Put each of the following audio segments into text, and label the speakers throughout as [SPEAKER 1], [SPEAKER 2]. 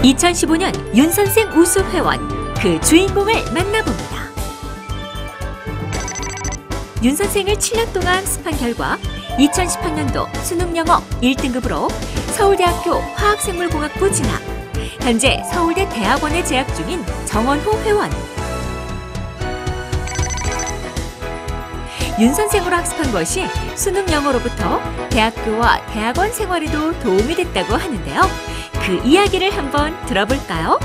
[SPEAKER 1] 2015년 윤선생 우수 회원, 그 주인공을 만나봅니다. 윤선생을 7년 동안 학습한 결과 2018년도 수능영어 1등급으로 서울대학교 화학생물공학부 진학, 현재 서울대 대학원에 재학 중인 정원호 회원. 윤선생으로 학습한 것이 수능영어로부터 대학교와 대학원 생활에도 도움이 됐다고 하는데요. 그 이야기를 한번 들어볼까요?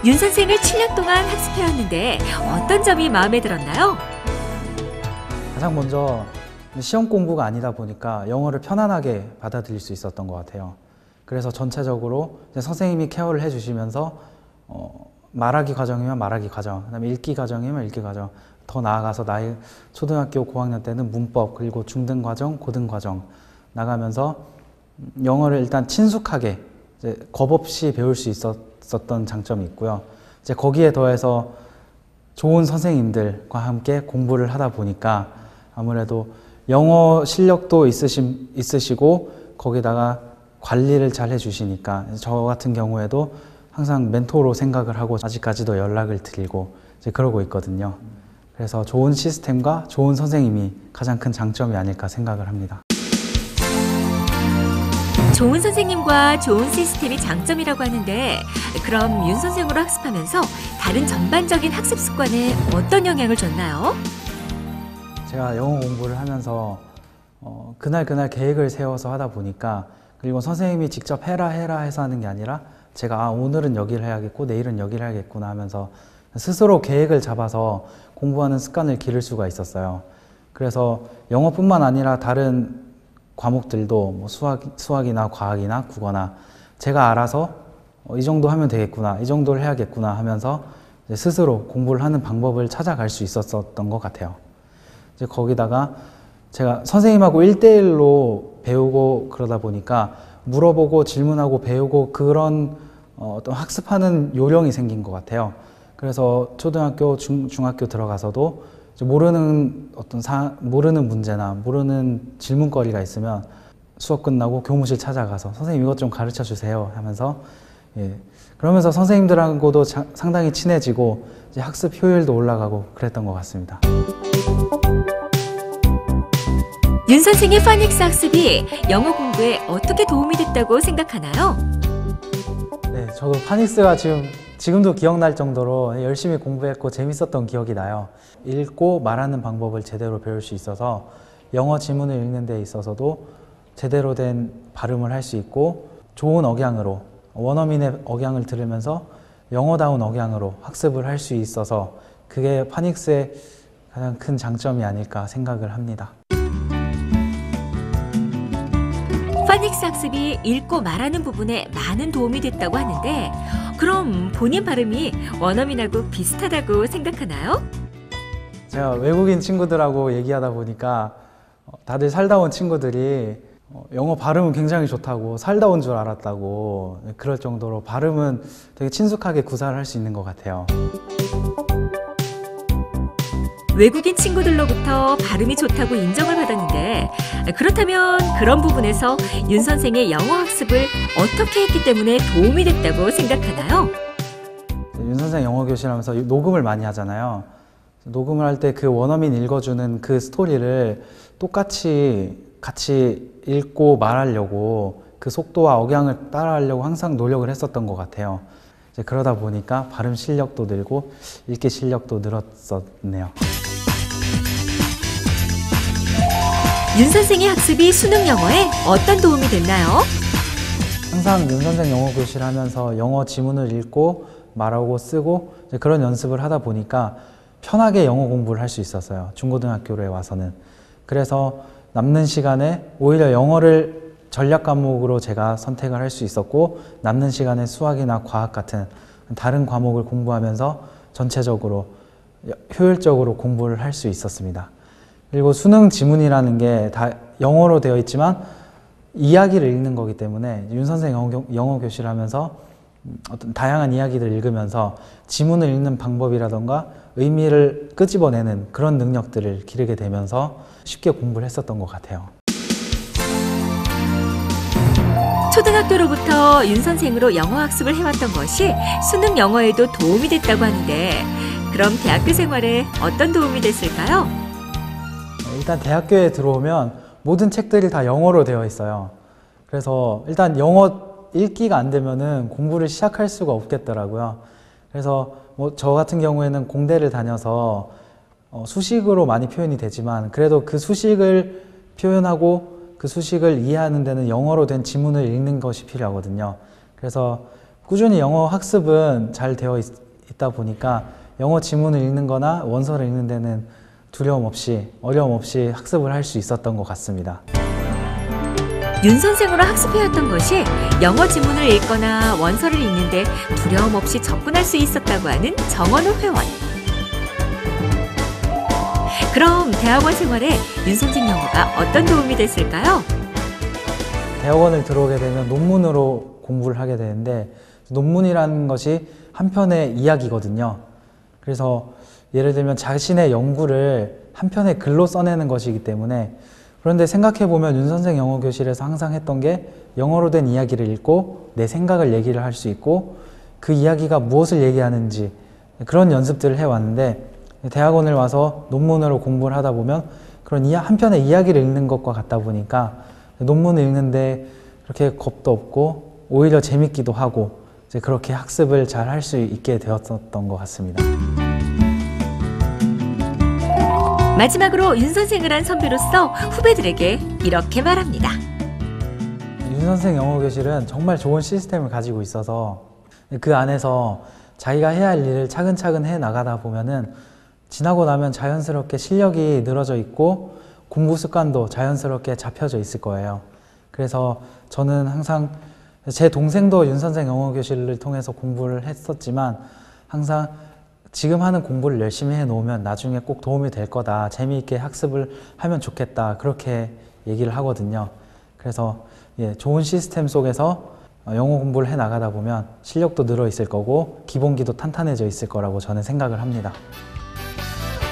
[SPEAKER 1] 윤선생을 7년 동안 학습해왔는데 어떤 점이 마음에 들었나요?
[SPEAKER 2] 가장 먼저 시험 공부가 아니다 보니까 영어를 편안하게 받아들일 수 있었던 것 같아요. 그래서 전체적으로 선생님이 케어를 해주시면서 말하기 과정이면 말하기 과정, 그다음에 읽기 과정이면 읽기 과정, 더 나아가서 나의 초등학교 고학년 때는 문법, 그리고 중등 과정, 고등 과정 나가면서 영어를 일단 친숙하게 겁 없이 배울 수 있었던 장점이 있고요. 이제 거기에 더해서 좋은 선생님들과 함께 공부를 하다 보니까 아무래도 영어 실력도 있으시고 거기다가 관리를 잘 해주시니까 저 같은 경우에도 항상 멘토로 생각을 하고 아직까지도 연락을 드리고 이제 그러고 있거든요. 그래서 좋은 시스템과 좋은 선생님이 가장 큰 장점이 아닐까 생각을 합니다.
[SPEAKER 1] 좋은 선생님과 좋은 시스템이 장점이라고 하는데, 그럼 윤 선생으로 학습하면서 다른 전반적인 학습 습관에 어떤 영향을 줬나요?
[SPEAKER 2] 제가 영어 공부를 하면서 그날 계획을 세워서 하다 보니까, 그리고 선생님이 직접 해라 해서 하는 게 아니라 제가 오늘은 여기를 해야겠고 내일은 여기를 해야겠구나 하면서 스스로 계획을 잡아서 공부하는 습관을 기를 수가 있었어요. 그래서 영어뿐만 아니라 다른 과목들도 뭐 수학이나 과학이나 국어나 제가 알아서 이 정도 하면 되겠구나, 이 정도를 해야겠구나 하면서 스스로 공부를 하는 방법을 찾아갈 수 있었던 것 같아요. 이제 거기다가 제가 선생님하고 1대1로 배우고 그러다 보니까 물어보고 질문하고 배우고 그런 어떤 학습하는 요령이 생긴 것 같아요. 그래서 초등학교, 중학교 들어가서도 모르는 모르는 문제나 모르는 질문거리가 있으면 수업 끝나고 교무실 찾아가서 선생님 이것 좀 가르쳐 주세요 하면서 그러면서 선생님들하고도 상당히 친해지고 이제 학습 효율도 올라가고 그랬던 것 같습니다.
[SPEAKER 1] 윤 선생의 파닉스 학습이 영어 공부에 어떻게 도움이 됐다고 생각하나요?
[SPEAKER 2] 네, 저도 파닉스가 지금도 기억날 정도로 열심히 공부했고 재밌었던 기억이 나요. 읽고 말하는 방법을 제대로 배울 수 있어서 영어 지문을 읽는 데 있어서도 제대로 된 발음을 할 수 있고 좋은 억양으로, 원어민의 억양을 들으면서 영어다운 억양으로 학습을 할 수 있어서 그게 파닉스의 가장 큰 장점이 아닐까 생각을 합니다.
[SPEAKER 1] 파닉스 학습이 읽고 말하는 부분에 많은 도움이 됐다고 하는데, 그럼 본인 발음이 원어민하고 비슷하다고 생각하나요?
[SPEAKER 2] 제가 외국인 친구들하고 얘기하다 보니까 다들 살다 온 친구들이 영어 발음은 굉장히 좋다고, 살다 온 줄 알았다고 그럴 정도로 발음은 되게 친숙하게 구사를 할 수 있는 것 같아요.
[SPEAKER 1] 외국인 친구들로부터 발음이 좋다고 인정을 받았는데, 그렇다면 그런 부분에서 윤 선생의 영어 학습을 어떻게 했기 때문에 도움이 됐다고 생각하나요?
[SPEAKER 2] 윤 선생 영어 교실 하면서 녹음을 많이 하잖아요. 녹음을 할 때 그 원어민 읽어주는 그 스토리를 똑같이 같이 읽고 말하려고 그 속도와 억양을 따라하려고 항상 노력을 했었던 것 같아요. 이제 그러다 보니까 발음 실력도 늘고 읽기 실력도 늘었었네요.
[SPEAKER 1] 윤 선생의 학습이 수능 영어에 어떤 도움이 됐나요?
[SPEAKER 2] 항상 윤 선생 영어 교실 하면서 영어 지문을 읽고 말하고 쓰고 그런 연습을 하다 보니까 편하게 영어 공부를 할 수 있었어요. 중고등학교에 와서는. 그래서 남는 시간에 오히려 영어를 전략 과목으로 제가 선택을 할 수 있었고, 남는 시간에 수학이나 과학 같은 다른 과목을 공부하면서 전체적으로 효율적으로 공부를 할 수 있었습니다. 그리고 수능 지문이라는 게 다 영어로 되어 있지만 이야기를 읽는 거기 때문에 윤 선생 영어 교실을 하면서 어떤 다양한 이야기들을 읽으면서 지문을 읽는 방법이라던가 의미를 끄집어내는 그런 능력들을 기르게 되면서 쉽게 공부를 했었던 것 같아요.
[SPEAKER 1] 초등학교로부터 윤 선생으로 영어 학습을 해왔던 것이 수능 영어에도 도움이 됐다고 하는데 그럼 대학교 생활에 어떤 도움이 됐을까요?
[SPEAKER 2] 일단 대학교에 들어오면 모든 책들이 다 영어로 되어 있어요. 그래서 일단 영어 읽기가 안 되면은 공부를 시작할 수가 없겠더라고요. 그래서 뭐 저 같은 경우에는 공대를 다녀서 수식으로 많이 표현이 되지만 그래도 그 수식을 표현하고 그 수식을 이해하는 데는 영어로 된 지문을 읽는 것이 필요하거든요. 그래서 꾸준히 영어 학습은 잘 되어 있다 보니까 영어 지문을 읽는 거나 원서를 읽는 데는 두려움 없이, 어려움 없이 학습을 할 수 있었던 것 같습니다.
[SPEAKER 1] 윤 선생으로 학습해왔던 것이 영어 지문을 읽거나 원서를 읽는데 두려움 없이 접근할 수 있었다고 하는 정원호 회원. 그럼 대학원 생활에 윤 선생 영어가 어떤 도움이 됐을까요?
[SPEAKER 2] 대학원을 들어오게 되면 논문으로 공부를 하게 되는데 논문이라는 것이 한 편의 이야기거든요. 그래서 예를 들면 자신의 연구를 한 편의 글로 써내는 것이기 때문에 그런데 생각해보면 윤 선생 영어 교실에서 항상 했던 게 영어로 된 이야기를 읽고 내 생각을 얘기를 할 수 있고 그 이야기가 무엇을 얘기하는지 그런 연습들을 해왔는데 대학원을 와서 논문으로 공부를 하다 보면 그런 한 편의 이야기를 읽는 것과 같다 보니까 논문을 읽는데 그렇게 겁도 없고 오히려 재밌기도 하고 이제 그렇게 학습을 잘 할 수 있게 되었던 것 같습니다.
[SPEAKER 1] 마지막으로 윤 선생을 한 선배로서 후배들에게 이렇게 말합니다.
[SPEAKER 2] 윤 선생 영어 교실은 정말 좋은 시스템을 가지고 있어서 그 안에서 자기가 해야 할 일을 차근차근 해 나가다 보면은 지나고 나면 자연스럽게 실력이 늘어져 있고 공부 습관도 자연스럽게 잡혀져 있을 거예요. 그래서 저는 항상 제 동생도 윤 선생 영어 교실을 통해서 공부를 했었지만 항상 지금 하는 공부를 열심히 해놓으면 나중에 꼭 도움이 될 거다. 재미있게 학습을 하면 좋겠다. 그렇게 얘기를 하거든요. 그래서 좋은 시스템 속에서 영어 공부를 해 나가다 보면 실력도 늘어 있을 거고 기본기도 탄탄해져 있을 거라고 저는 생각을 합니다.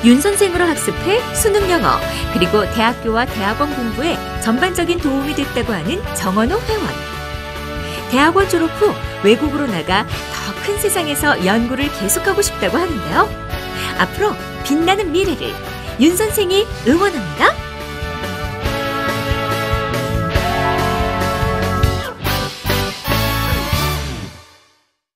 [SPEAKER 1] 윤 선생으로 학습해 수능 영어 그리고 대학교와 대학원 공부에 전반적인 도움이 됐다고 하는 정원호 회원. 대학원 졸업 후 외국으로 나가 더 큰 세상에서 연구를 계속하고 싶다고 하는데요. 앞으로 빛나는 미래를 윤 선생이 응원합니다.